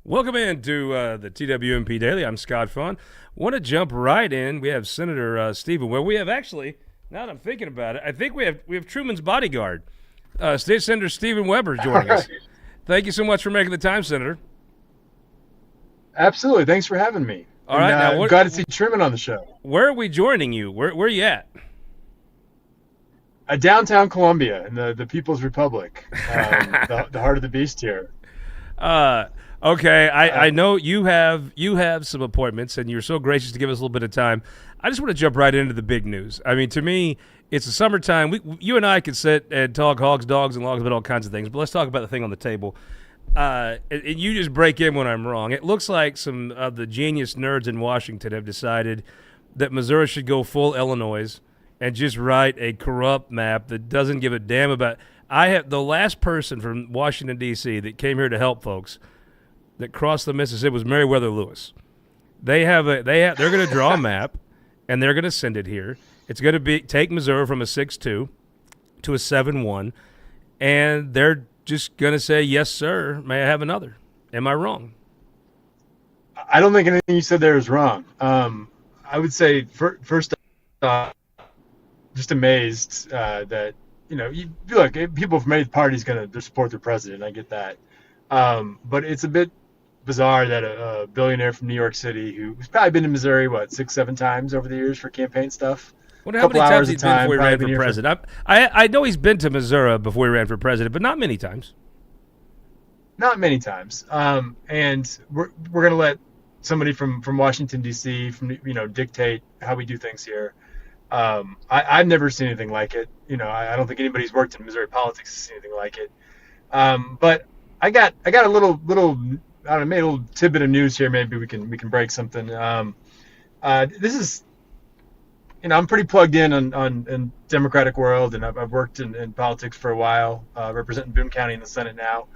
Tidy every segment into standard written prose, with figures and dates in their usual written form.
Welcome into the TWMP Daily. I'm Scott Faughn. Want to jump right in. We have Senator Stephen. Well, we have actually, now that I'm thinking about it, I think we have Truman's bodyguard, State Senator Stephen Weber, joining us. Thank you so much for making the time, Senator. Absolutely. Thanks for having me. All right, now glad to see Truman on the show. Where are we joining you? Where are you at? Downtown Columbia in the People's Republic, the heart of the beast here. Okay, I know you have some appointments, and you're so gracious to give us a little bit of time. I just want to jump right into the big news. I mean, to me, it's the summertime. You and I could sit and talk hogs, dogs, and logs about all kinds of things, but let's talk about the thing on the table. And you just break in when I'm wrong. It looks like some of the genius nerds in Washington have decided that Missouri should go full Illinois and just write a corrupt map that doesn't give a damn about. I have the last person from Washington D.C. that came here to help folks that crossed the Mississippi was Meriwether Lewis. They're going to draw a map and they're going to send it here. It's going to take Missouri from a 6-2 to a 7-1, and they're just going to say, yes, sir, may I have another? Am I wrong? I don't think anything you said there is wrong. I would say, first just amazed that, you feel like people from any party is going to support their president. I get that. But it's a bit bizarre that a billionaire from New York City who's probably been to Missouri, 6-7 times over the years for campaign stuff. Wonder how many times he's been before he ran for president. I know he's been to Missouri before he ran for president, but not many times. Not many times. And we're going to let somebody from Washington, D.C., dictate how we do things here. I've never seen anything like it. I don't think anybody's worked in Missouri politics has seen anything like it. But I got a little I don't know, maybe a little tidbit of news here. Maybe we can break something. This is, I'm pretty plugged in Democratic world, and I've worked in politics for a while, representing Boone County in the Senate now.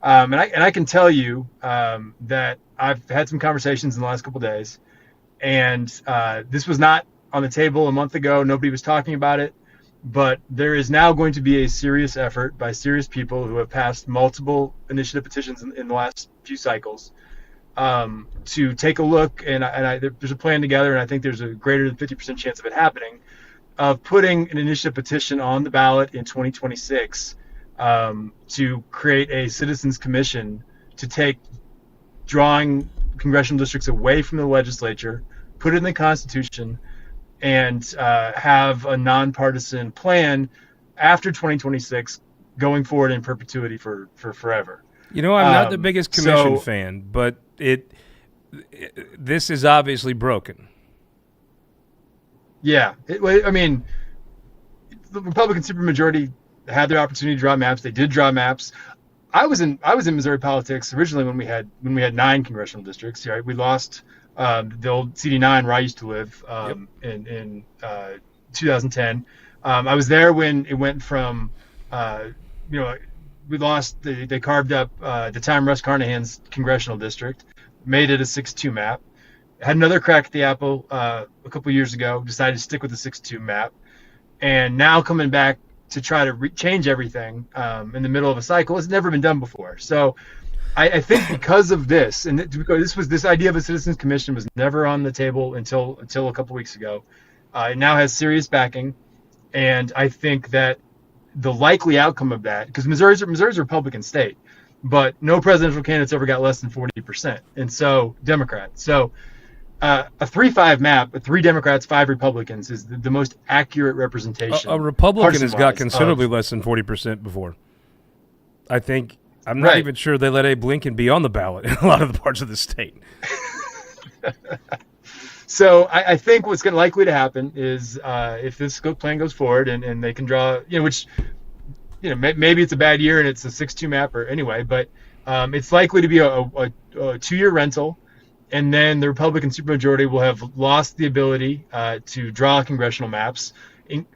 And I can tell you that I've had some conversations in the last couple of days, and this was not on the table a month ago. Nobody was talking about it. But there is now going to be a serious effort by serious people who have passed multiple initiative petitions in the last few cycles to take a look, and there's a plan together, and I think there's a greater than 50% chance of it happening, of putting an initiative petition on the ballot in 2026 to create a citizens commission to take drawing congressional districts away from the legislature, put it in the Constitution, and have a nonpartisan plan after 2026 going forward in perpetuity for forever. I'm not the biggest commission fan, but this is obviously broken. Yeah. The Republican supermajority had their opportunity to draw maps. They did draw maps. I was in Missouri politics originally when we had 9 congressional districts. Right? We lost the old CD9 where I used to live in 2010. I was there when it went from, we lost, they carved up at the time Russ Carnahan's congressional district, made it a 6-2 map. Had another crack at the apple a couple years ago, decided to stick with the 6-2 map. And now coming back to try to change everything in the middle of a cycle has never been done before. So I think because of this, and because this idea of a citizens commission was never on the table until a couple weeks ago. It now has serious backing, and I think that the likely outcome of that, because Missouri's a Republican state, but no presidential candidates ever got less than 40%, and so Democrats. So a 3-5 map with 3 Democrats, 5 Republicans is the most accurate representation. A Republican has got considerably less than 40% before. I think. I'm not even sure they let Abe Lincoln be on the ballot in a lot of the parts of the state. So I think what's going to likely to happen is if this plan goes forward and they can draw, which, maybe it's a bad year and it's a 6-2 map or anyway, but it's likely to be a 2-year rental. And then the Republican supermajority will have lost the ability to draw congressional maps.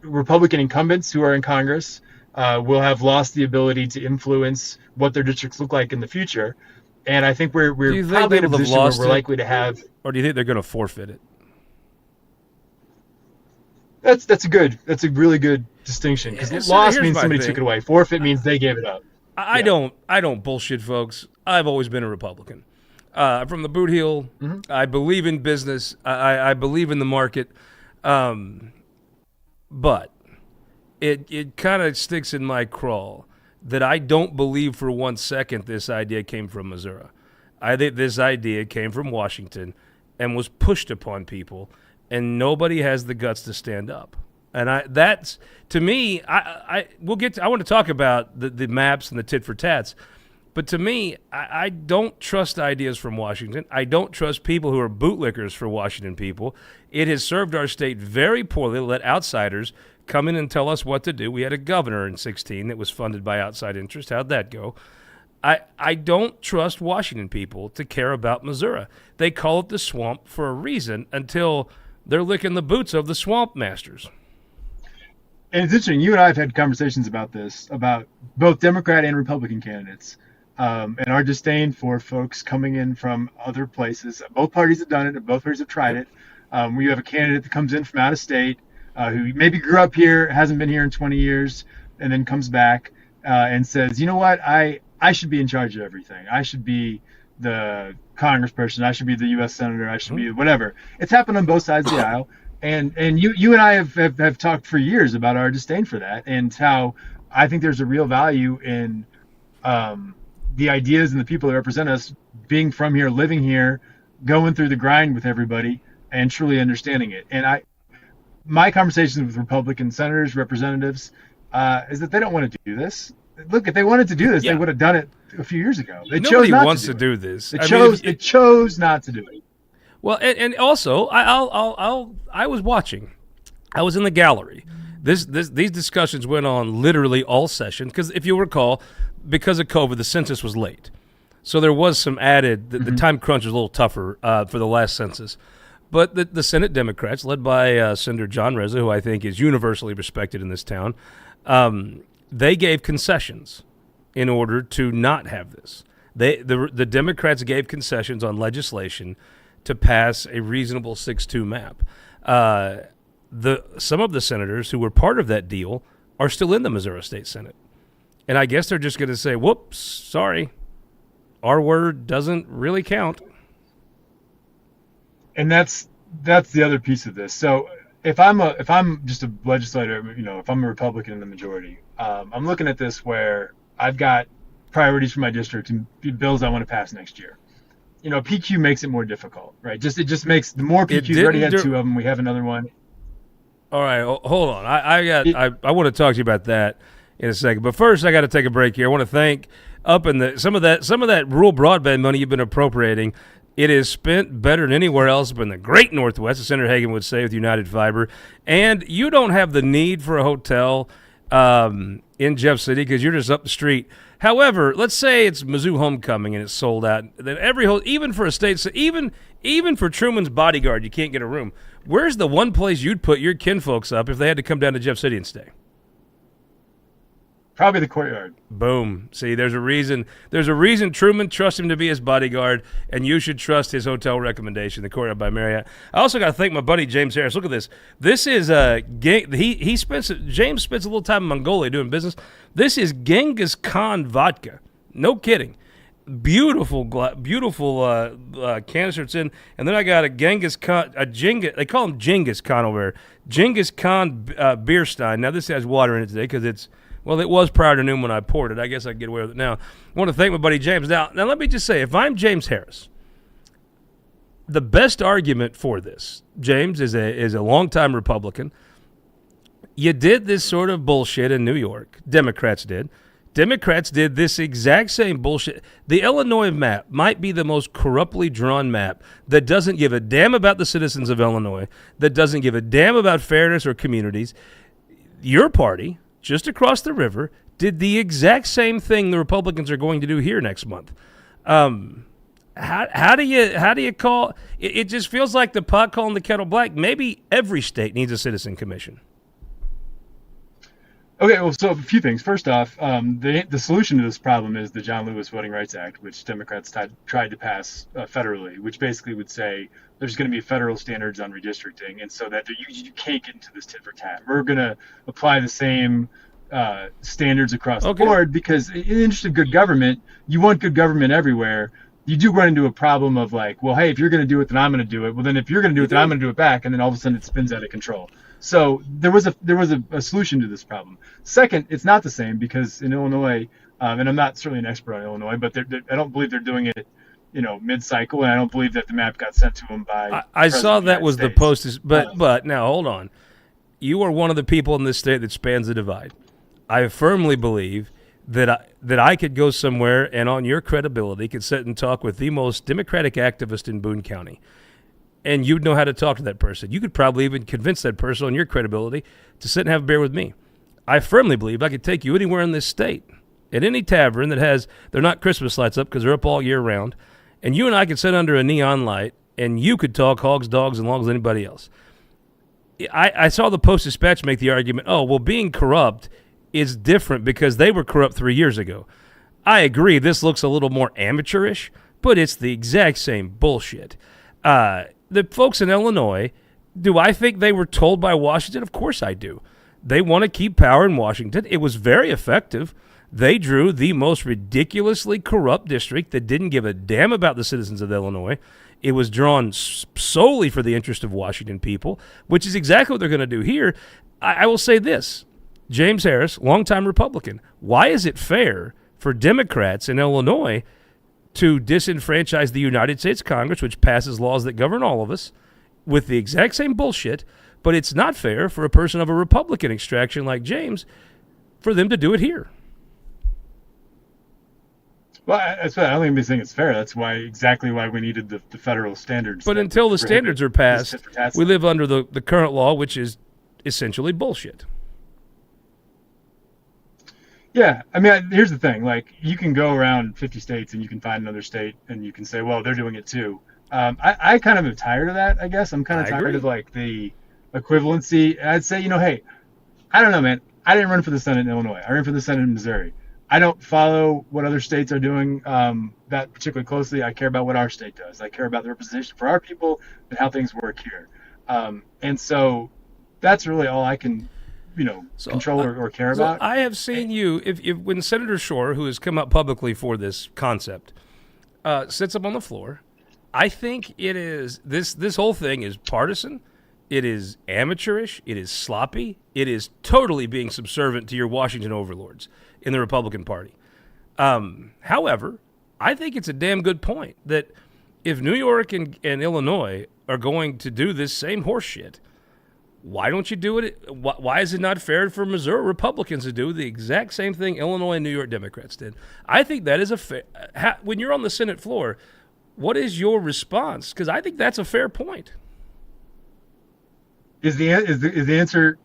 Republican incumbents who are in Congress will have lost the ability to influence what their districts look like in the future. And I think we're probably in a position where we're likely to have. Or do you think they're going to forfeit it? That's a really good distinction, because loss means somebody took it away. Forfeit means they gave it up. I don't bullshit, folks. I've always been a Republican. From the boot heel. I believe in business. I believe in the market. But it kind of sticks in my craw that I don't believe for 1 second this idea came from Missouri. I think this idea came from Washington and was pushed upon people, and nobody has the guts to stand up. And that's, to me, we'll get to, I want to talk about the maps and the tit for tats. But to me, I don't trust ideas from Washington. I don't trust people who are bootlickers for Washington people. It has served our state very poorly to let outsiders come in and tell us what to do. We had a governor in 2016 that was funded by outside interest. How'd that go? I don't trust Washington people to care about Missouri. They call it the swamp for a reason until they're licking the boots of the swamp masters. And it's interesting. You and I have had conversations about this, about both Democrat and Republican candidates. And our disdain for folks coming in from other places. Both parties have done it, and both parties have tried it. We have a candidate that comes in from out of state, who maybe grew up here, hasn't been here in 20 years, and then comes back and says, you know what, I should be in charge of everything. I should be the congressperson. I should be the U.S. senator. I should be whatever. It's happened on both sides of the aisle. And you and I have talked for years about our disdain for that, and how I think there's a real value in the ideas and the people that represent us being from here, living here, going through the grind with everybody, and truly understanding it. And my conversations with Republican senators, representatives, is that they don't want to do this. Look, if they wanted to do this, they would have done it a few years ago. Nobody wants to do this. It chose not to do it. Well, and also, I was watching. I was in the gallery. These discussions went on literally all session because, if you recall, because of COVID, the census was late. So there was some added, the time crunch was a little tougher for the last census. But the Senate Democrats, led by Senator John Reza, who I think is universally respected in this town, they gave concessions in order to not have this. The Democrats gave concessions on legislation to pass a reasonable 6-2 map. Some of the senators who were part of that deal are still in the Missouri State Senate. And I guess they're just going to say, whoops, sorry, our word doesn't really count. And that's the other piece of this. So if I'm just a legislator, if I'm a Republican in the majority, I'm looking at this where I've got priorities for my district and bills I want to pass next year. PQ makes it more difficult, right? It just makes the more PQs. We already had 2 of them. We have another one. All right, hold on. I want to talk to you about that in a second. But first, I got to take a break here. I want to thank some of that rural broadband money you've been appropriating. It is spent better than anywhere else but in the great Northwest, as Senator Hagan would say, with United Fiber. And you don't have the need for a hotel in Jeff City because you're just up the street. However, let's say it's Mizzou Homecoming and it's sold out. Then even for a state, even for Truman's Bodyguard, you can't get a room. Where's the one place you'd put your kinfolks up if they had to come down to Jeff City and stay? Probably the Courtyard. Boom. See, there's a reason Truman trusts him to be his bodyguard, and you should trust his hotel recommendation, the Courtyard by Marriott. I also got to thank my buddy James Harris. Look at this. This is James spends a little time in Mongolia doing business. This is Genghis Khan vodka. No kidding. Beautiful canister it's in. And then I got a Genghis Khan, they call him Genghis Khan over there. Genghis Khan beer stein. Now this has water in it today because it was prior to noon when I poured it. I guess I can get away with it now. I want to thank my buddy James. Now let me just say, if I'm James Harris, the best argument for this, James is a longtime Republican. You did this sort of bullshit in New York. Democrats did. Democrats did this exact same bullshit. The Illinois map might be the most corruptly drawn map that doesn't give a damn about the citizens of Illinois, that doesn't give a damn about fairness or communities. Your party, just across the river, did the exact same thing the Republicans are going to do here next month. How do you call it? Just feels like the pot calling the kettle black. Maybe every state needs a citizen commission. Okay, well, so a few things. First off, the solution to this problem is the John Lewis Voting Rights Act, which Democrats tried to pass federally, which basically would say there's going to be federal standards on redistricting, and so that you can't get into this tit for tat. We're going to apply the same standards across the board because in the interest of good government, you want good government everywhere, you do run into a problem of like, well, hey, if you're going to do it, then I'm going to do it. Well, then if you're going to do it, then I'm going to do it back, and then all of a sudden it spins out of control. So there was a solution to this problem. Second, it's not the same because in Illinois, and I'm not certainly an expert on Illinois, but I don't believe they're doing it, mid-cycle, and I don't believe that the map got sent to them by. I saw that was the post, Um, but now hold on. You are one of the people in this state that spans the divide. I firmly believe that I could go somewhere and on your credibility could sit and talk with the most Democratic activist in Boone County. And you'd know how to talk to that person. You could probably even convince that person on your credibility to sit and have a beer with me. I firmly believe I could take you anywhere in this state, at any tavern that they're not Christmas lights up because they're up all year round, and you and I could sit under a neon light, and you could talk hogs, dogs, and longs as anybody else. I saw the Post-Dispatch make the argument, oh, well, being corrupt is different because they were corrupt 3 years ago. I agree, this looks a little more amateurish, but it's the exact same bullshit. The folks in Illinois, do I think they were told by Washington? Of course I do. They want to keep power in Washington. It was very effective. They drew the most ridiculously corrupt district that didn't give a damn about the citizens of Illinois. It was drawn solely for the interest of Washington people, which is exactly what they're going to do here. I will say this. James Harris, longtime Republican, why is it fair for Democrats in Illinois to disenfranchise the United States Congress, which passes laws that govern all of us, with the exact same bullshit, but it's not fair for a person of a Republican extraction like James for them to do it here? Well, that's what I don't even think it's fair. That's exactly why we needed the federal standards. But until the standards are passed, we live under the current law, which is essentially bullshit. Yeah, I mean, here's the thing. Like, you can go around 50 states and you can find another state and you can say, well, they're doing it too. I kind of am tired of that, I guess. I'm kind of tired of, like, the equivalency. I'd say, hey, I don't know, man. I didn't run for the Senate in Illinois. I ran for the Senate in Missouri. I don't follow what other states are doing that particularly closely. I care about what our state does. I care about the representation for our people and how things work here. And so that's really all I can control or care about. I have seen you, if when Senator Shore, who has come out publicly for this concept, sits up on the floor, I think it is, this whole thing is partisan, it is amateurish, it is sloppy, it is totally being subservient to your Washington overlords in the Republican Party. However, I think it's a damn good point that if New York and Illinois are going to do this same horse shit, why don't you do it? Why is it not fair for Missouri Republicans to do the exact same thing Illinois and New York Democrats did? I think that is a fair. When you're on the Senate floor, what is your response? Because I think that's a fair point. Is the answer?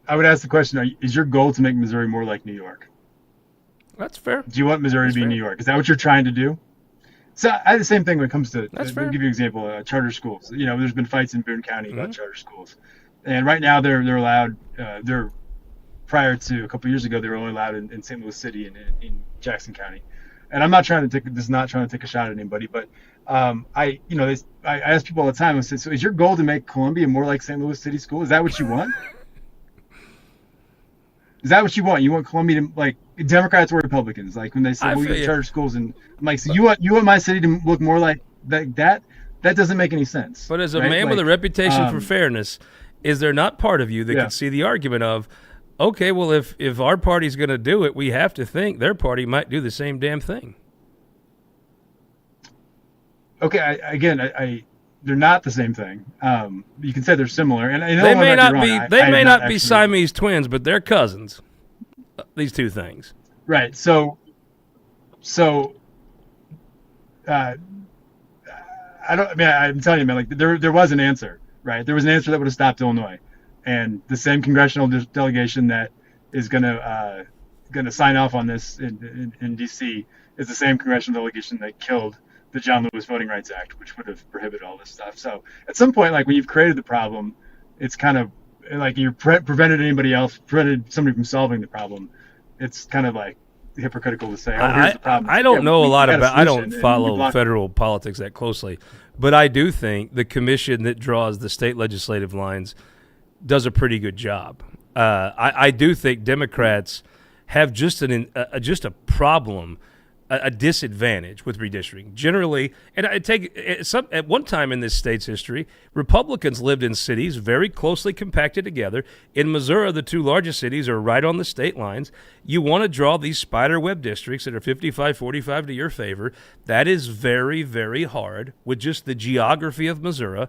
I would ask the question: is your goal to make Missouri more like New York? That's fair. Do you want Missouri to be New York? Is that what you're trying to do? So I have the same thing when it comes to. That's fair. Fair. I'll give you an example. Charter schools. There's been fights in Boone County about charter schools. And right now they're allowed. Prior to a couple years ago, they were only allowed in St. Louis City and in Jackson County. And I'm not trying to take a shot at anybody, but I ask people all the time. I said, so is your goal to make Columbia more like St. Louis City School? Is that what you want? Is that what you want? You want Columbia to, like, Democrats or Republicans? Like when they say, we get charter schools, and I'm like, so you want my city to look more like that? That doesn't make any sense. But as a man with a reputation for fairness, is there not part of you that can see the argument of, okay, well, if our party's going to do it, we have to think their party might do the same damn thing? Okay, they're not the same thing. You can say they're similar, and they may not be. They may not be Siamese twins, but they're cousins. These two things, right? So, I don't. I mean, I'm telling you, man. Like there was an answer. Right, there was an answer that would have stopped Illinois, and the same congressional delegation that is gonna sign off on this in D.C. is the same congressional delegation that killed the John Lewis Voting Rights Act, which would have prohibited all this stuff. So at some point, like when you've created the problem, it's kind of like you prevented somebody from solving the problem. It's kind of like hypocritical to say, here's the problem. I don't know a lot about. I don't follow federal politics that closely. But I do think the commission that draws the state legislative lines does a pretty good job. I do think Democrats have just a problem a disadvantage with redistricting. Generally, and I take at one time in this state's history, Republicans lived in cities very closely compacted together. In Missouri, the two largest cities are right on the state lines. You want to draw these spider web districts that are 55-45 to your favor. That is very, very hard with just the geography of Missouri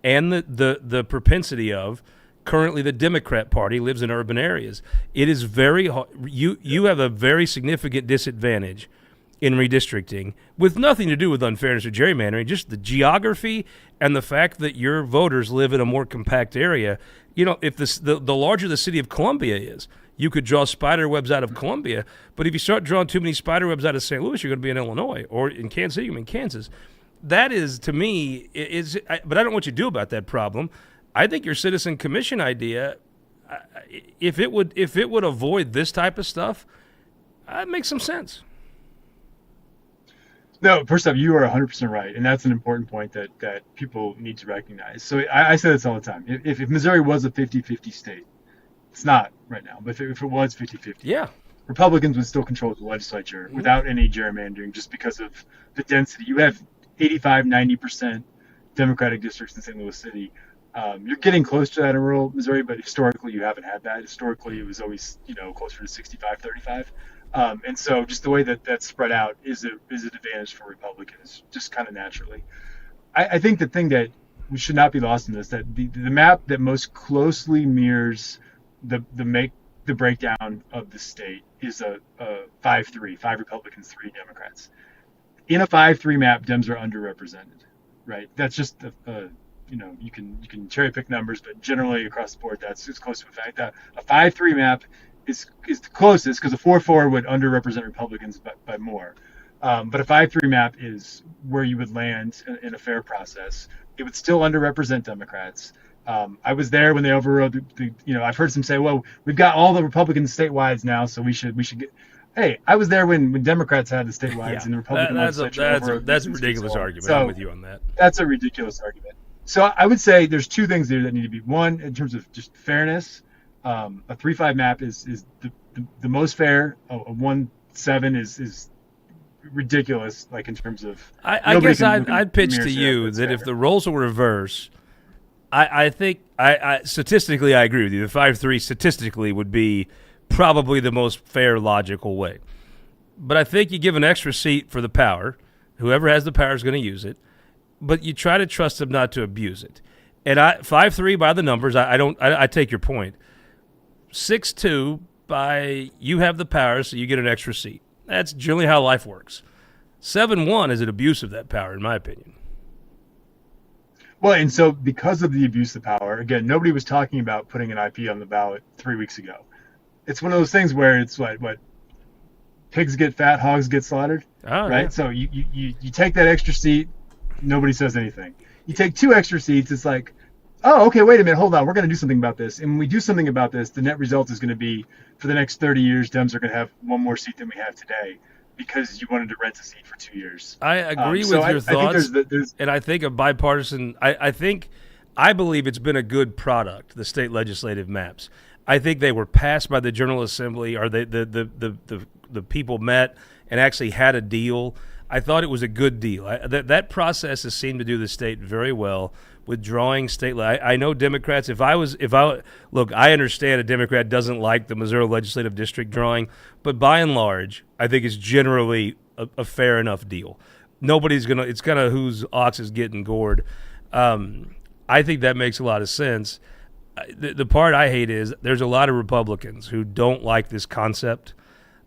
and the propensity of currently the Democrat Party lives in urban areas. It is very hard. You have a very significant disadvantage in redistricting with nothing to do with unfairness or gerrymandering, just the geography and the fact that your voters live in a more compact area. You know, if the larger the city of Columbia is, you could draw spider webs out of Columbia, but if you start drawing too many spider webs out of St. Louis, you're going to be in Illinois, or in Kansas City, you're in Kansas. That is, to me, but I don't know what you do about that problem. I think your citizen commission idea, if it would avoid this type of stuff, it makes some sense. No, first off, you are 100% right, and that's an important point that people need to recognize. So I say this all the time. If Missouri was a 50-50 state, it's not right now, but if it was 50-50, yeah, Republicans would still control the legislature without any gerrymandering just because of the density. You have 85-90% Democratic districts in St. Louis City. You're getting close to that in rural Missouri, but historically you haven't had that. Historically, it was always closer to 65-35. And so just the way that that's spread out is an advantage for Republicans, just kind of naturally. I think the thing that we should not be lost in this, that the map that most closely mirrors the breakdown of the state is a 5-3, 5 Republicans, 3 Democrats. In a 5-3 map, Dems are underrepresented, right? That's just you can cherry pick numbers, but generally across the board, that's as close to a fact. A 5-3 map is the closest, because a 4-4 would underrepresent Republicans by more. But a 5-3 map is where you would land in a fair process. It would still underrepresent Democrats. I was there when they overrode I've heard some say, well, we've got all the Republicans statewide now, so we should get. Hey, I was there when Democrats had the statewide and the Republican legislature. That's a ridiculous argument. So I'm with you on that. That's a ridiculous argument. So I would say there's 2 things there that need to be. One, in terms of just fairness, a 3-5 map is the most fair. A 1-7 is ridiculous, like in terms of. I guess I'd pitch to you that if the roles were reversed, I think I statistically I agree with you. The 5-3 statistically would be probably the most fair, logical way. But I think you give an extra seat for the power. Whoever has the power is going to use it. But you try to trust them not to abuse it. And 5-3 by the numbers, I take your point. 6-2 by you have the power, so you get an extra seat. That's generally how life works. 7-1 is an abuse of that power, in my opinion. Well, and so because of the abuse of power, again, nobody was talking about putting an IP on the ballot 3 weeks ago. It's one of those things where it's what pigs get fat, hogs get slaughtered, right? Yeah. So you take that extra seat, nobody says anything. You take 2 extra seats, it's like, oh, okay, wait a minute, hold on, we're going to do something about this. And when we do something about this, the net result is going to be, for the next 30 years, Dems are going to have 1 more seat than we have today because you wanted to rent a seat for 2 years. I agree with your thoughts, and I think a bipartisan, I believe it's been a good product, the state legislative maps. I think they were passed by the General Assembly, or the people met and actually had a deal. I thought it was a good deal. That process has seemed to do the state very well with drawing state. I know Democrats. Look, I understand a Democrat doesn't like the Missouri legislative district drawing, but by and large, I think it's generally a fair enough deal. Nobody's gonna. It's kind of whose ox is getting gored. I think that makes a lot of sense. The part I hate is there's a lot of Republicans who don't like this concept.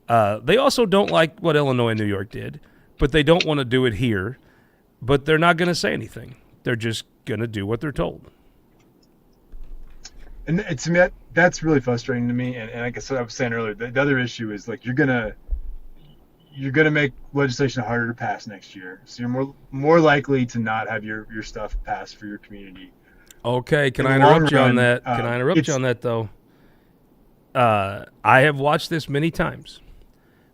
They also don't like what Illinois and New York did, but they don't want to do it here. But they're not going to say anything. They're just going to do what they're told. And to me, that's really frustrating to me. And I guess what I was saying earlier, the other issue is like you're gonna make legislation harder to pass next year, so you're more likely to not have your stuff passed for your community. Okay, can I interrupt you on that? Can I interrupt you on that, though? I have watched this many times.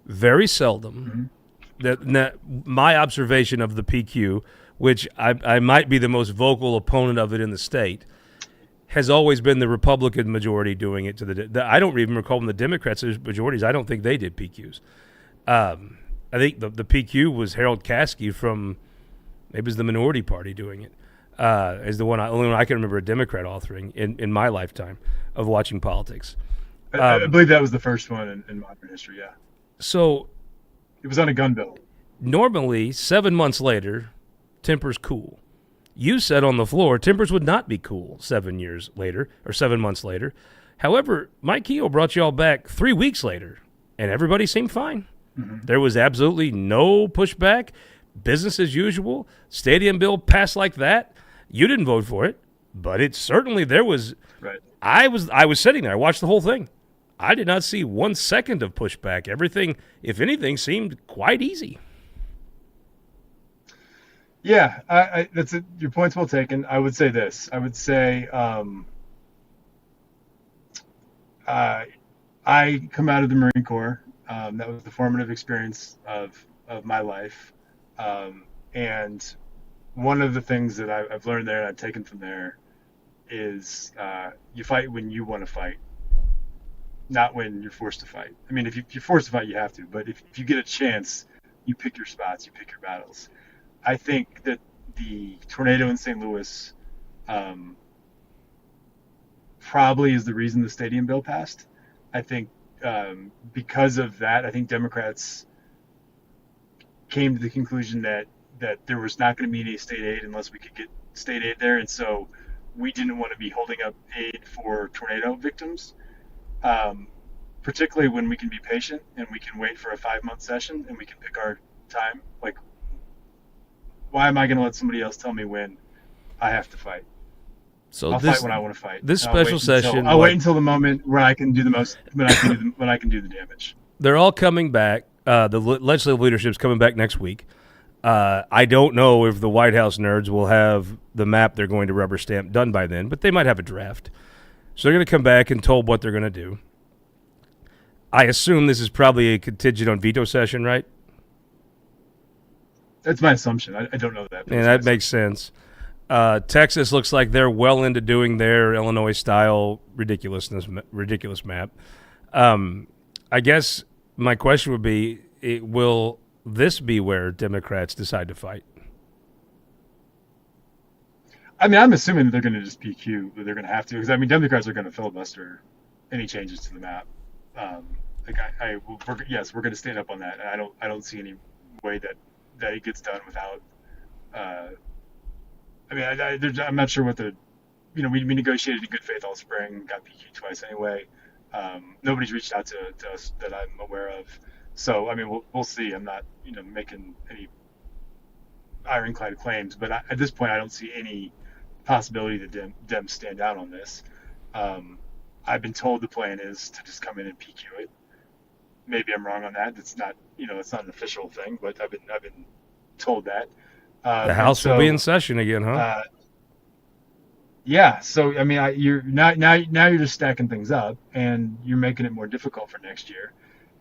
Very seldom. My observation of the PQ, which I might be the most vocal opponent of it in the state, has always been the Republican majority doing it to I don't even recall when the Democrats as majorities. I don't think they did PQs. I think the PQ was Harold Caskey from maybe it was the Minority Party doing it. Is the only one I can remember a Democrat authoring in my lifetime of watching politics. I believe that was the first one in modern history. Yeah. So it was on a gun bill. Normally, 7 months later, tempers cool. You said on the floor tempers would not be cool 7 years later or 7 months later. However, Mike Keogh brought you all back 3 weeks later, and everybody seemed fine. Mm-hmm. There was absolutely no pushback. Business as usual. Stadium bill passed like that. You didn't vote for it, but it certainly there was. Right. I was sitting there. I watched the whole thing. I did not see 1 second of pushback. Everything, if anything, seemed quite easy. Yeah, your point's well taken. I would say this. I would say I come out of the Marine Corps. That was the formative experience of my life. And one of the things that I've learned there and I've taken from there is you fight when you want to fight, not when you're forced to fight. I mean, if you're forced to fight, you have to. But if you get a chance, you pick your spots, you pick your battles. I think that the tornado in St. Louis probably is the reason the stadium bill passed. I think because of that, I think Democrats came to the conclusion that there was not going to be any state aid unless we could get state aid there. And so we didn't want to be holding up aid for tornado victims, particularly when we can be patient and we can wait for a 5-month session and we can pick our time. Like, why am I going to let somebody else tell me when I have to fight? So I'll fight when I want to fight. This special session, I'll wait until the moment where I can do the most, when I can do the damage. They're all coming back. The legislative leadership's coming back next week. I don't know if the White House nerds will have the map they're going to rubber stamp done by then, but they might have a draft. So they're going to come back and told what they're going to do. I assume this is probably a contingent on veto session, right? That's my assumption. I don't know that. And that makes sense. Texas looks like they're well into doing their Illinois-style ridiculous map. I guess my question would be, will this be where Democrats decide to fight? I mean, I'm assuming that they're going to just PQ, that they're going to have to, because I mean, Democrats are going to filibuster any changes to the map. Yes, we're going to stand up on that, and I don't see any way that it gets done without. I'm not sure what we negotiated in good faith all spring, got PQ twice anyway. Nobody's reached out to us that I'm aware of. So, I mean, we'll see. I'm not, making any ironclad claims, but at this point, I don't see any possibility that Dems stand down on this. I've been told the plan is to just come in and PQ it. Maybe I'm wrong on that. It's not, it's not an official thing, but I've been told that. The House will be in session again, huh? Yeah. So I mean, you're now you're just stacking things up, and you're making it more difficult for next year.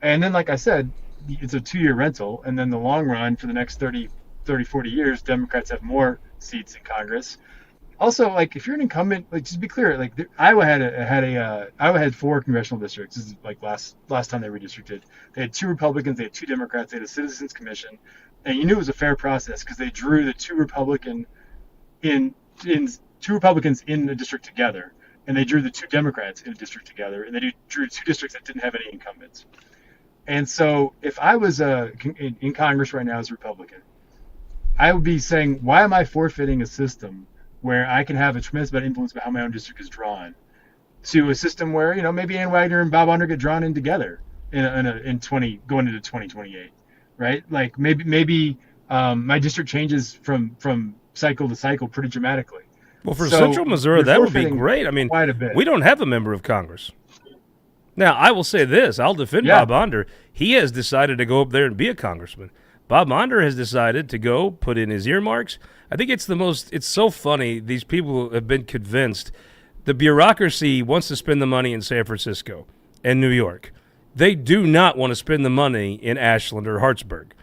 And then, like I said, it's a 2-year rental, and then the long run for the next 30, 40 years, Democrats have more seats in Congress. Also, like if you're an incumbent, like just be clear, like Iowa had 4 congressional districts. This is like last time they redistricted. They had 2 Republicans, they had 2 Democrats, they had a Citizens Commission, and you knew it was a fair process because they drew the 2 Republicans in the district together, and they drew the 2 Democrats in a district together, and they drew 2 districts that didn't have any incumbents. And so, if I was in Congress right now as a Republican, I would be saying, why am I forfeiting a system where I can have a tremendous amount of influence about how my own district is drawn, to a system where maybe Ann Wagner and Bob Onder get drawn in together going into 2028, right? Like maybe my district changes from cycle to cycle pretty dramatically. Well, for Central Missouri, that would be great. I mean, we don't have a member of Congress. Now, I will say this. I'll defend Bob Onder. He has decided to go up there and be a congressman. Bob Onder has decided to go put in his earmarks. I think it's so funny. These people have been convinced the bureaucracy wants to spend the money in San Francisco and New York. They do not want to spend the money in Ashland or Hartsburg.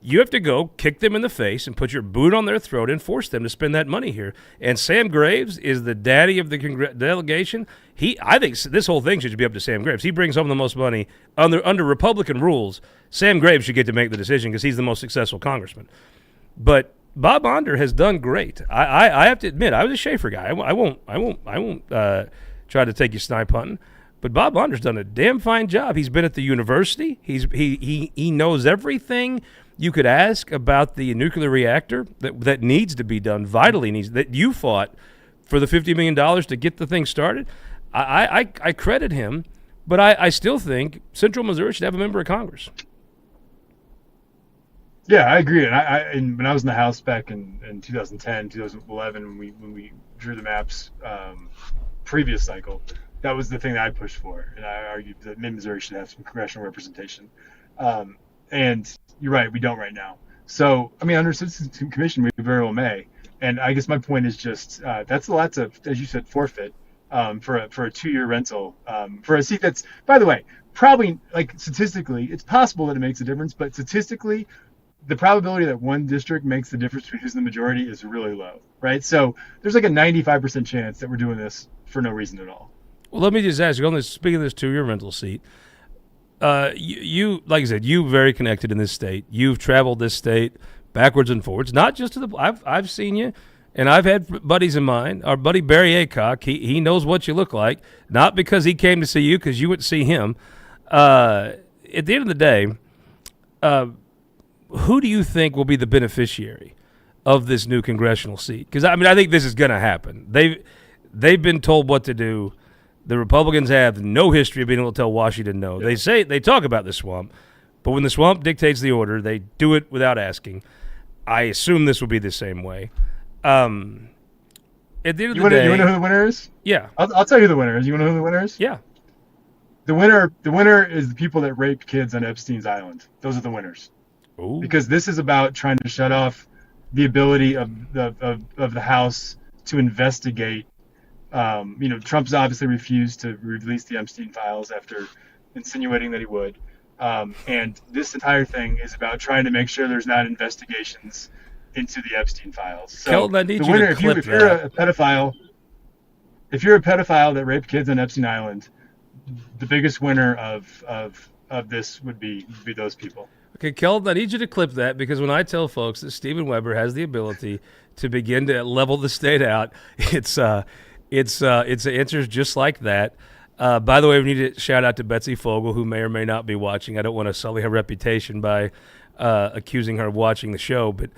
You have to go kick them in the face and put your boot on their throat and force them to spend that money here. And Sam Graves is the daddy of the delegation. I think this whole thing should be up to Sam Graves. He brings home the most money under Republican rules. Sam Graves should get to make the decision because he's the most successful congressman. But Bob Onder has done great. I have to admit, I was a Schaefer guy. I won't try to take you snipe hunting. But Bob Onder's done a damn fine job. He's been at the university. He knows everything you could ask about the nuclear reactor that needs to be done, vitally needs, that you fought for the $50 million to get the thing started. I credit him, but I still think Central Missouri should have a member of Congress. Yeah, I agree. And when I was in the House back in 2010, 2011, when we drew the maps previous cycle, that was the thing that I pushed for. And I argued that Mid-Missouri should have some congressional representation. And you're right, we don't right now. So, I mean, under Citizens Commission, we very well may. And I guess my point is just that's a lot to, as you said, forfeit for a 2-year rental for a seat that's, by the way, probably, like, statistically, it's possible that it makes a difference, but statistically, the probability that one district makes the difference between who's in the majority is really low, right? So there's like a 95% chance that we're doing this for no reason at all. Well, let me just ask you, on this, speaking of this 2-year rental seat, you like I said, you very connected in this state. You've traveled this state backwards and forwards, not just to the. I've seen you, and I've had buddies of mine. Our buddy Barry Aycock, he knows what you look like, not because he came to see you, because you went to see him. At the end of the day, who do you think will be the beneficiary of this new congressional seat? Because I mean, I think this is going to happen. They've been told what to do. The Republicans have no history of being able to tell Washington no. Yeah. They talk about the swamp, but when the swamp dictates the order, they do it without asking. I assume this will be the same way. At the end of the day, you want to know who the winner is? Yeah, I'll tell you who the winner is. You want to know who the winner is? Yeah. The winner is the people that raped kids on Epstein's Island. Those are the winners. Ooh. Because this is about trying to shut off the ability of the House to investigate. Trump's obviously refused to release the Epstein files after insinuating that he would. And this entire thing is about trying to make sure there's not investigations into the Epstein files. So Kelton, I need the you winner, to clip if you're a pedophile, that raped kids on Epstein Island, the biggest winner of this would be those people. Okay, Kelton, I need you to clip that, because when I tell folks that Stephen Weber has the ability to begin to level the state out, it's answers just like that. By the way, we need to shout out to Betsy Fogel, who may or may not be watching. I don't want to sully her reputation by accusing her of watching the show, but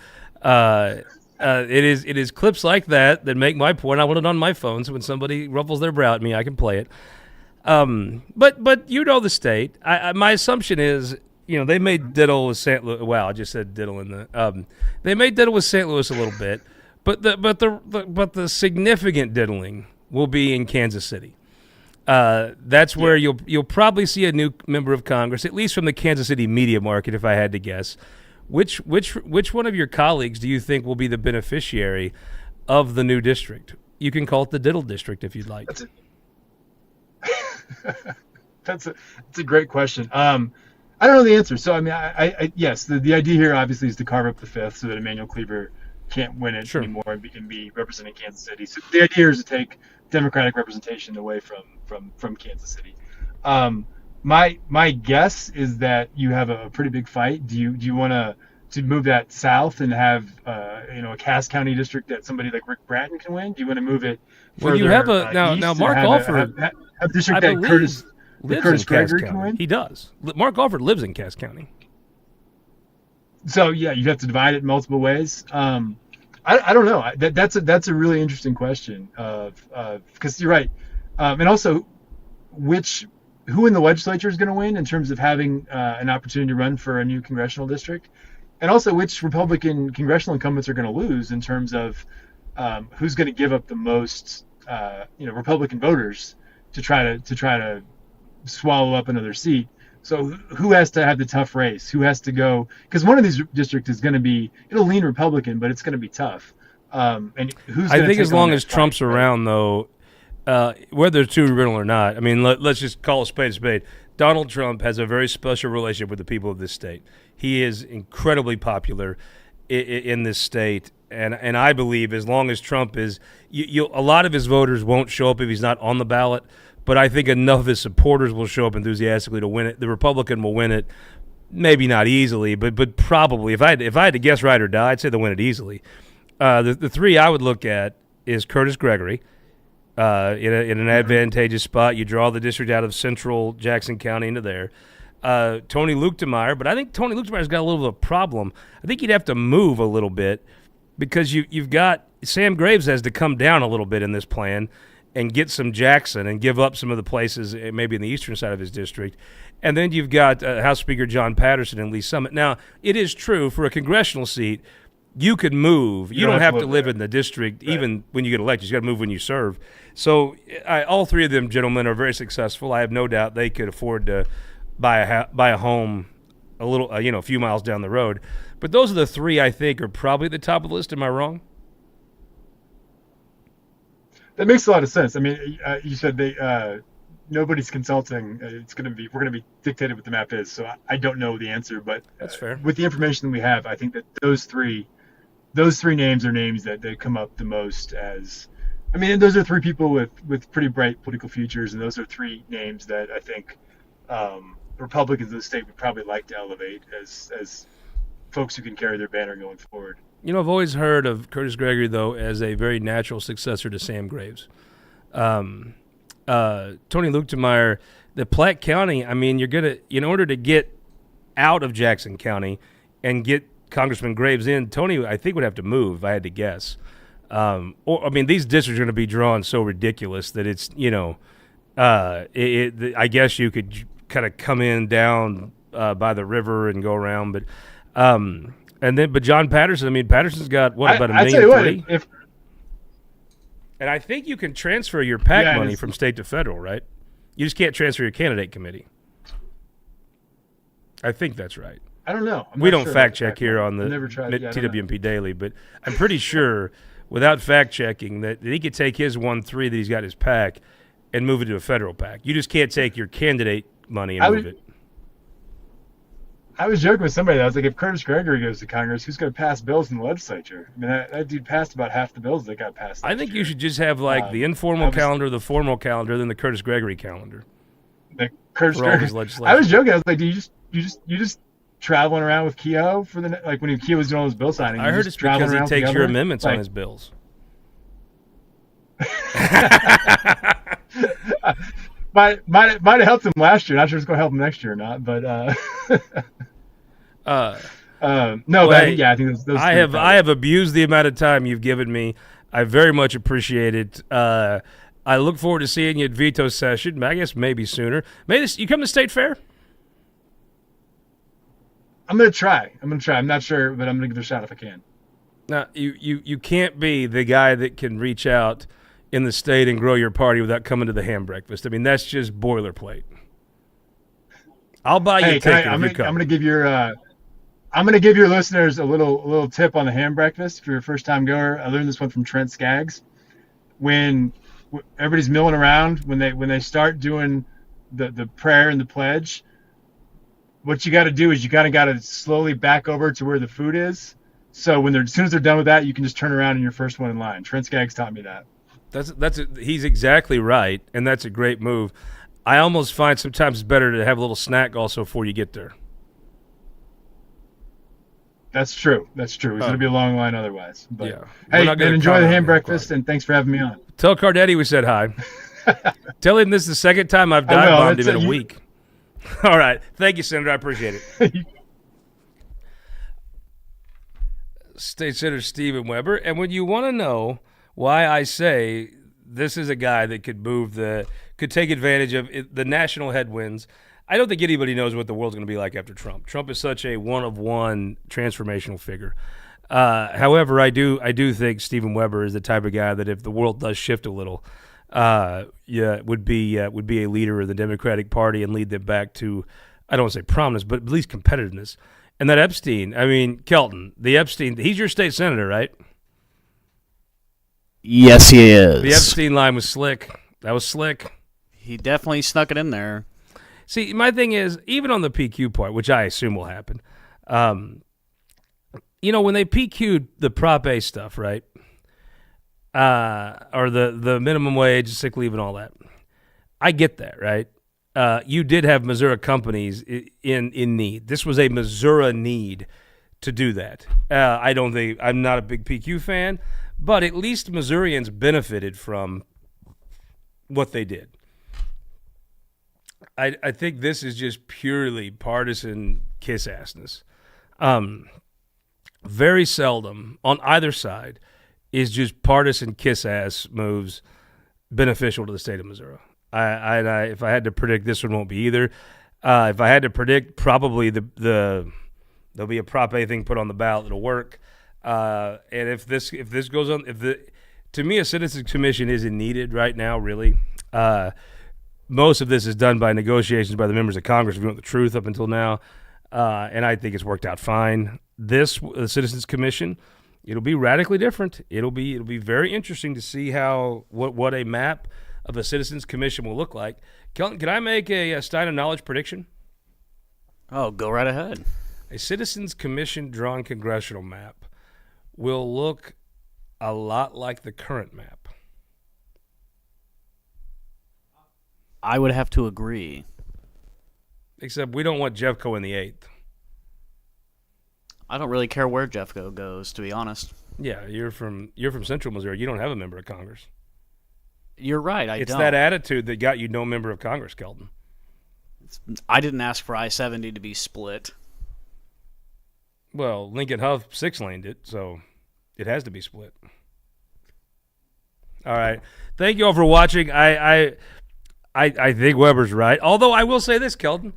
it is clips like that make my point. I want it on my phone, so when somebody ruffles their brow at me, I can play it. But you know the state. My assumption is, they made diddle with St. Louis. Wow, I just said diddle in the. They made diddle with St. Louis a little bit, but the significant diddling will be in Kansas City. That's where you'll probably see a new member of Congress, at least from the Kansas City media market, if I had to guess. Which one of your colleagues do you think will be the beneficiary of the new district? You can call it the diddle district if you'd like. That's a great question. I don't know the answer. So I mean, yes, the idea here obviously is to carve up the 5th so that Emmanuel Cleaver can't win it anymore and be representing Kansas City. So the idea here is to take Democratic representation away from Kansas City. My guess is that you have a pretty big fight. Do you want to move that south and have a Cass County district that somebody like Rick Bratton can win? Do you want to move it further? Well, you have now Mark Alford. Have a district that Curtis Gregory can win? He does. Mark Alford lives in Cass County. So yeah, you have to divide it in multiple ways. I don't know. That's a really interesting question. Because you're right, and also who in the legislature is going to win in terms of having an opportunity to run for a new congressional district, and also which Republican congressional incumbents are going to lose in terms of who's going to give up the most Republican voters to try to swallow up another seat. So who has to have the tough race? Who has to go? Because one of these districts is going to be, it'll lean Republican, but it's going to be tough. And who's? I think as long as Trump's around, though, whether it's too real or not, I mean, let's just call a spade a spade. Donald Trump has a very special relationship with the people of this state. He is incredibly popular in this state, and I believe as long as Trump is, a lot of his voters won't show up if he's not on the ballot. But I think enough of his supporters will show up enthusiastically to win it. The Republican will win it, maybe not easily, but probably. If I had to guess right or die, I'd say they'll win it easily. The three I would look at is Curtis Gregory. In an advantageous spot, you draw the district out of central Jackson County into there. Tony Luetkemeyer, but I think Tony Luetkemeier's got a little bit of a problem. I think he'd have to move a little bit because you've got Sam Graves has to come down a little bit in this plan and get some Jackson and give up some of the places maybe in the eastern side of his district. And then you've got House Speaker John Patterson and Lee Summit. Now, it is true for a congressional seat, you could move. You don't have to live in the district even when you get elected. You got to move when you serve. So all three of them gentlemen are very successful. I have no doubt they could afford to buy a home a few miles down the road. But those are the three I think are probably at the top of the list. Am I wrong? That makes a lot of sense. I mean, you said nobody's consulting. We're going to be dictated what the map is. So I don't know the answer, but that's fair. With the information that we have, I think that those three names are names that come up the most as. I mean, those are three people with pretty bright political futures, and those are three names that I think Republicans in the state would probably like to elevate as folks who can carry their banner going forward. You know, I've always heard of Curtis Gregory, though, as a very natural successor to Sam Graves. Tony Luetkemeyer, the Platte County, I mean, in order to get out of Jackson County and get Congressman Graves in, Tony, I think, would have to move, if I had to guess. These districts are going to be drawn so ridiculous that it's, I guess you could kind of come in down by the river and go around, but John Patterson, I mean, Patterson's got about $1.3 million. And I think you can transfer your PAC money from state to federal, right? You just can't transfer your candidate committee. I think that's right. I don't know. We don't fact check here on the TWMP Daily, but I'm pretty sure without fact checking that he could take his 1.3 that he's got his PAC and move it to a federal PAC. You just can't take your candidate money and move it. I was joking with somebody that I was like, if Curtis Gregory goes to Congress, who's going to pass bills in the legislature? I mean, that dude passed about half the bills that got passed. I think you should just have the informal calendar, the formal calendar, then the Curtis Gregory calendar. The Curtis Gregory. I was joking. I was like, do you just traveling around with Keogh for when Keogh was doing all his bill signing? I heard it's because he takes your amendments on his bills. Might have helped him last year. Not sure it's going to help him next year or not, but I think those. I have abused the amount of time you've given me. I very much appreciate it. I look forward to seeing you at veto session. I guess maybe sooner. You come to State Fair? I'm gonna try. I'm not sure, but I'm gonna give it a shot if I can. Now, you can't be the guy that can reach out in the state and grow your party without coming to the ham breakfast. I mean, that's just boilerplate. I'll buy you a ticket if you come. I'm gonna give your listeners a little tip on the ham breakfast for your first time goer. I learned this one from Trent Skaggs. When everybody's milling around, when they start doing the prayer and the pledge, what you got to do is you got to slowly back over to where the food is. So as soon as they're done with that, you can just turn around and you're first one in line. Trent Skaggs taught me that. He's exactly right, and that's a great move. I almost find sometimes it's better to have a little snack also before you get there. That's true. It's going to be a long line otherwise. But, yeah. Hey, and enjoy the ham breakfast, and thanks for having me on. Tell Cardetti we said hi. Tell him this is the second time I've dive-bombed him in a week. All right. Thank you, Senator. I appreciate it. State Senator Stephen Weber. And when you want to know why I say this is a guy that could take advantage of the national headwinds, I don't think anybody knows what the world's going to be like after Trump. Trump is such a one-of-one transformational figure. However, I do think Stephen Weber is the type of guy that if the world does shift a little, would be a leader of the Democratic Party and lead them back to, I don't want to say prominence, but at least competitiveness. And that Epstein, I mean, Kelton, he's your state senator, right? Yes, he is. The Epstein line was slick. That was slick. He definitely snuck it in there. See, my thing is, even on the PQ part, which I assume will happen, When they PQ'd the Prop A stuff, right? Or the minimum wage, sick leave, and all that. I get that, right? You did have Missouri companies in need. This was a Missouri need to do that. I'm not a big PQ fan, but at least Missourians benefited from what they did. I think this is just purely partisan kiss-assness. Very seldom on either side is just partisan kiss-ass moves beneficial to the state of Missouri. If I had to predict, this one won't be either. If I had to predict, probably there'll be a Prop A thing put on the ballot that'll work. And if this goes on, to me, a citizens commission isn't needed right now, really. Most of this is done by negotiations by the members of Congress who want the truth up until now, and I think it's worked out fine. This citizens commission, it'll be radically different. It'll be very interesting to see what a map of a citizens commission will look like. Kelton, can I make a Stein of Knowledge prediction? Oh, go right ahead. A citizens commission drawn congressional map will look a lot like the current map. I would have to agree. Except we don't want Jeffco in the 8th. I don't really care where Jeffco goes, to be honest. Yeah, you're from Central Missouri. You don't have a member of Congress. You're right, I don't. It's that attitude that got you no member of Congress, Kelton. I didn't ask for I-70 to be split. Well, Lincoln Huff 6-laned it, so it has to be split. All right. Thank you all for watching. I think Weber's right. Although I will say this, Kelton.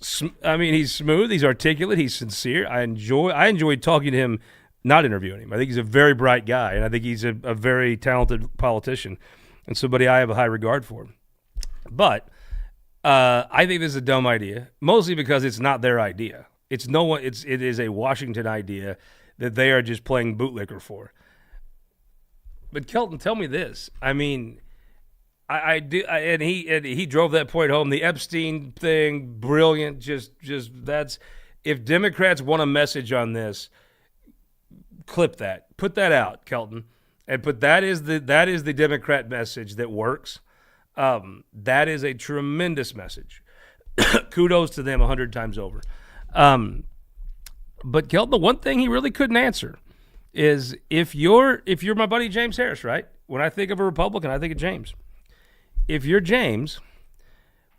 He's smooth, he's articulate, he's sincere. I enjoyed talking to him, not interviewing him. I think he's a very bright guy, and I think he's a very talented politician and somebody I have a high regard for. But I think this is a dumb idea, mostly because it's not their idea. It is a Washington idea that they are just playing bootlicker for. But Kelton, tell me this. I mean, and he drove that point home. The Epstein thing, brilliant. Just that's, if Democrats want a message on this, clip that, put that out, Kelton, and that is the Democrat message that works. That is a tremendous message. Kudos to them 100 times over. But Kelton, the one thing he really couldn't answer is if you're my buddy James Harris, right? When I think of a Republican, I think of James. If you're James,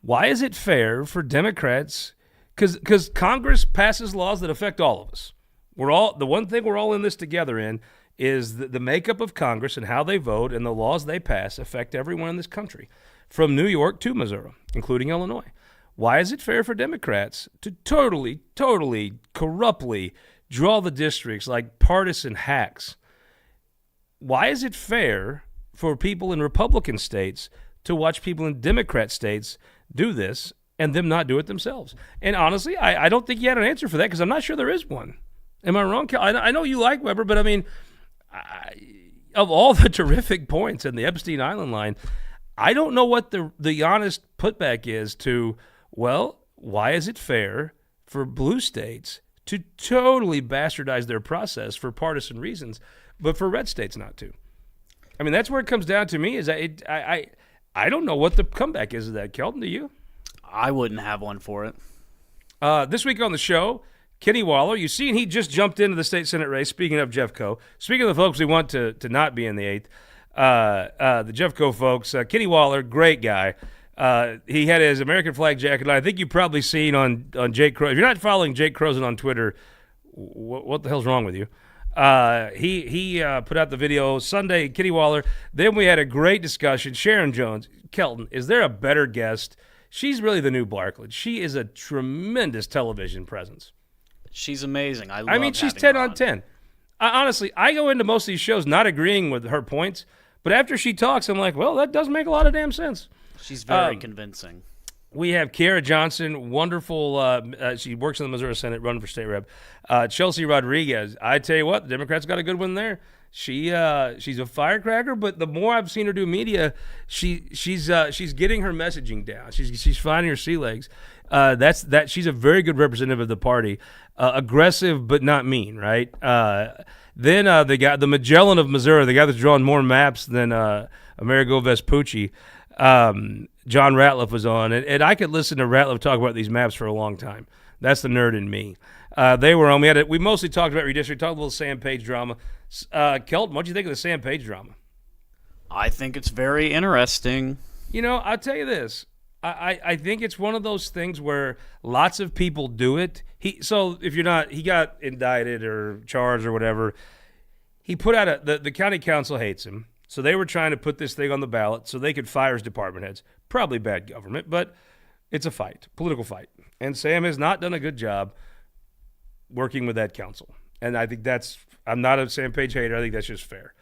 why is it fair for Democrats? Because Congress passes laws that affect all of us. The one thing we're all in this together in is the makeup of Congress and how they vote and the laws they pass affect everyone in this country, from New York to Missouri, including Illinois. Why is it fair for Democrats to totally corruptly draw the districts like partisan hacks? Why is it fair for people in Republican states to watch people in Democrat states do this and them not do it themselves? And honestly, I don't think you had an answer for that because I'm not sure there is one. Am I wrong, Cal? I know you like Weber, but I mean, of all the terrific points in the Epstein Island line, I don't know what the honest putback is to, well, why is it fair for blue states to totally bastardize their process for partisan reasons, but for red states not to? I mean, that's where it comes down to me. Is I don't know what the comeback is of that. Kelton, do you? I wouldn't have one for it. This week on the show, Kenny Waller. You've seen he just jumped into the state senate race. Speaking of Jeffco, speaking of the folks we want to not be in the 8th, the Jeffco folks. Kenny Waller, great guy. He had his American flag jacket on. I think you've probably seen on Jake Crow. If you're not following Jake Crozen on Twitter, what the hell's wrong with you? He put out the video Sunday, Kenny Waller. Then we had a great discussion. Sharon Jones, Kelton, is there a better guest? She's really the new Barclay. She is a tremendous television presence. She's amazing. I mean, she's 10 on 10. Honestly, I go into most of these shows not agreeing with her points, but after she talks, I'm like, well, that does make a lot of damn sense. She's very convincing. We have Kiara Johnson, wonderful. She works in the Missouri Senate, running for state rep. Chelsea Rodriguez. I tell you what, the Democrats got a good one there. She's a firecracker, but the more I've seen her do media, she's getting her messaging down. She's finding her sea legs. She's a very good representative of the party. Aggressive but not mean, right? Then the Magellan of Missouri, the guy that's drawn more maps than Amerigo Vespucci. John Ratliff was on, and I could listen to Ratliff talk about these maps for a long time. That's the nerd in me. They were on. We mostly talked about redistricting, talked a little Sam Page drama. Kelton, what do you think of the Sam Page drama? I think it's very interesting. You know, I'll tell you this. I think it's one of those things where lots of people do it. He got indicted or charged or whatever. He put out the county council hates him. So they were trying to put this thing on the ballot so they could fire his department heads. Probably bad government, but it's a fight, political fight. And Sam has not done a good job working with that council. And I think I'm not a Sam Page hater. I think that's just fair.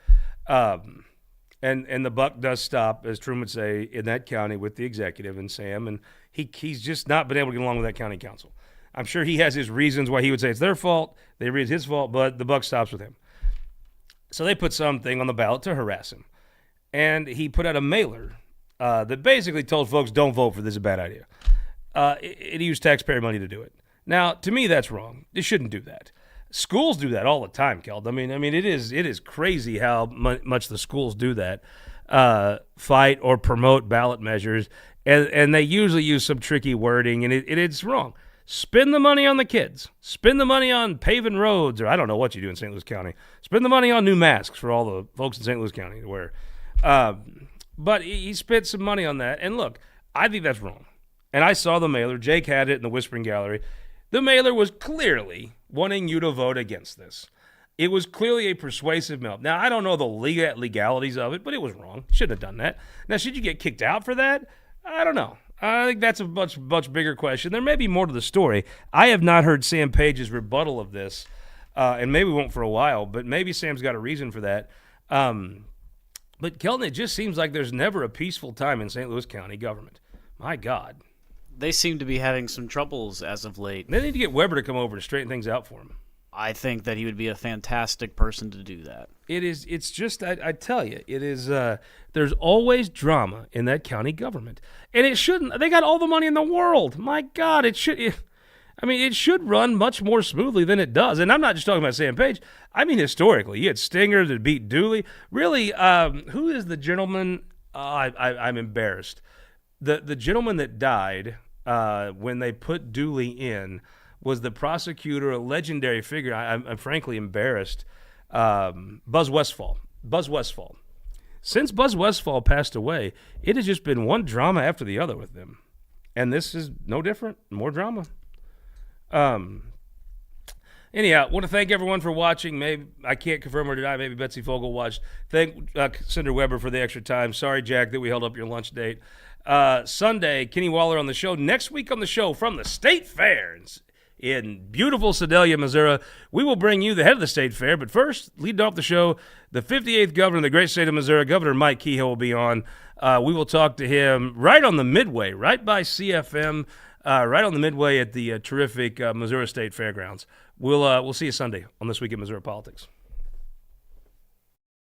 And the buck does stop, as Truman would say, in that county with the executive and Sam. And he's just not been able to get along with that county council. I'm sure he has his reasons why he would say it's their fault. They read it's his fault, but the buck stops with him. So they put something on the ballot to harass him. And he put out a mailer that basically told folks, don't vote for this, is a bad idea. He used taxpayer money to do it. Now, to me, that's wrong. They shouldn't do that. Schools do that all the time, Keld. I mean, it is crazy how much the schools do that, fight or promote ballot measures, and they usually use some tricky wording, and it's wrong. Spend the money on the kids. Spend the money on paving roads, or I don't know what you do in St. Louis County. Spend the money on new masks for all the folks in St. Louis County to wear. But he spent some money on that. And look, I think that's wrong. And I saw the mailer. Jake had it in the Whispering Gallery. The mailer was clearly wanting you to vote against this. It was clearly a persuasive mail. Now, I don't know the legalities of it, but it was wrong. Shouldn't have done that. Now, should you get kicked out for that? I don't know. I think that's a much bigger question. There may be more to the story. I have not heard Sam Page's rebuttal of this, and maybe we won't for a while, but maybe Sam's got a reason for that. But, Kelton, it just seems like there's never a peaceful time in St. Louis County government. My God. They seem to be having some troubles as of late. They need to get Weber to come over and straighten things out for him. I think that he would be a fantastic person to do that. It's just, I tell you, it is, there's always drama in that county government. And it shouldn't, they got all the money in the world. My God, it should run much more smoothly than it does. And I'm not just talking about Sam Page. I mean, historically, you had Stinger that beat Dooley. Really, who is the gentleman? I'm embarrassed. The gentleman that died when they put Dooley in was the prosecutor, a legendary figure. I'm frankly embarrassed. Buzz Westfall. Since Buzz Westfall passed away, it has just been one drama after the other with them. And this is no different. More drama. Anyhow, I want to thank everyone for watching. Maybe I can't confirm or deny. Maybe Betsy Fogel watched. Thank Senator Weber for the extra time. Sorry, Jack, that we held up your lunch date. Sunday, Kenny Waller on the show. Next week on the show from the State Fair in beautiful Sedalia, Missouri, we will bring you the head of the State Fair. But first, leading off the show, the 58th governor of the great state of Missouri, Governor Mike Kehoe, will be on. We will talk to him right on the Midway, right by CFM, right on the Midway at the terrific Missouri State Fairgrounds. We'll see you Sunday on This Week in Missouri Politics.